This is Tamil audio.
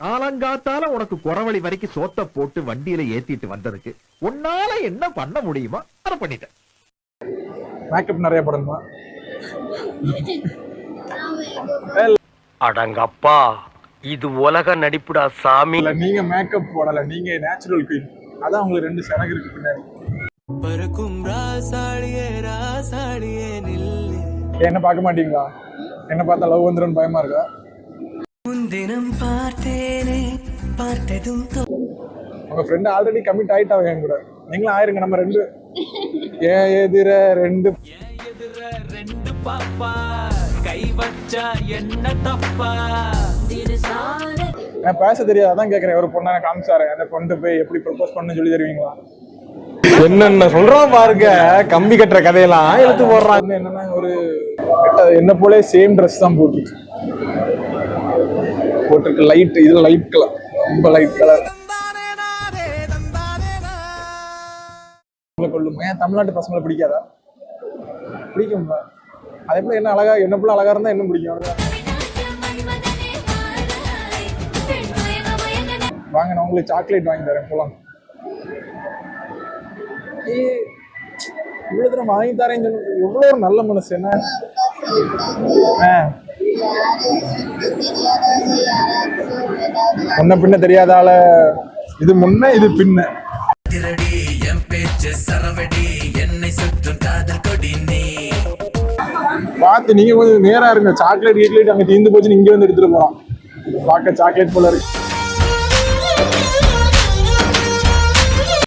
காலங்காத்தால உனக்கு குறவழி வரைக்கும் சோத்த போட்டு வண்டியில ஏத்திட்டு வந்ததுக்கு உன்னால என்ன பண்ண முடியுமா அதை பண்ணிட்டேன். மேக்கப் நிறைய போடணுமா? அடங்கப்பா, இது உலக நடிப்புடா சாமி. நீங்க மேக்கப் போடல, நீங்க நேச்சுரல் குயின். அதான் உங்களுக்கு 2 சரகு இருக்கு பின்னாடி. என்ன பார்க்க மாட்டீங்களா? என்ன பார்த்தா லவ் வந்துடும் பயமா இருக்கா? உங்க ஃப்ரெண்ட் ஆல்ரெடி கமிட் ஆயிட்டாங்க என் கூட. நீங்களும் ஆயிருங்க. நம்ம 2 எதிர 2 பாப்பா கை வச்சா என்ன தப்பா. நான் பேச தெரியாது, அதான் கேட்கறேன். ஒரு பொண்ணை காமிச்சாரு, அந்த பொண்ணு போய் எப்படி ப்ரப்போஸ் பண்ணு சொல்லி தருவீங்களா? என்னென்ன சொல்றான் பாருங்க, கம்பி கட்டுற கதையெல்லாம் எடுத்து போடுறான். என்னன்னா ஒரு என்ன போல சேம் ட்ரெஸ் தான் போட்டிருக்கு. லைட், இது லைட் கலர், ரொம்ப லைட் கலர். ஏன் தமிழ்நாட்டு பசங்களை பிடிக்காதா? பிடிக்கும். அதே போல என்ன அழகா, என்ன போல அழகா இருந்தா என்ன பிடிக்கும். வாங்க, நான் உங்களுக்கு சாக்லேட் வாங்கி தரேன், போலாம். இவ்வளவு தூரம் வாங்கி தரேன்னு சொன்ன எவ்வளவு ஒரு நல்ல மனசு. என்ன முன்ன பின்ன தெரியாதால, இது முன்ன இது பின்ன. பார்த்து நீங்க கொஞ்சம் நேரா இருங்க. சாக்லேட் அங்க தீர்ந்து போச்சு, இங்க வந்து எடுத்துட்டு போறோம். பார்க்க சாக்லேட் போல இருக்கு.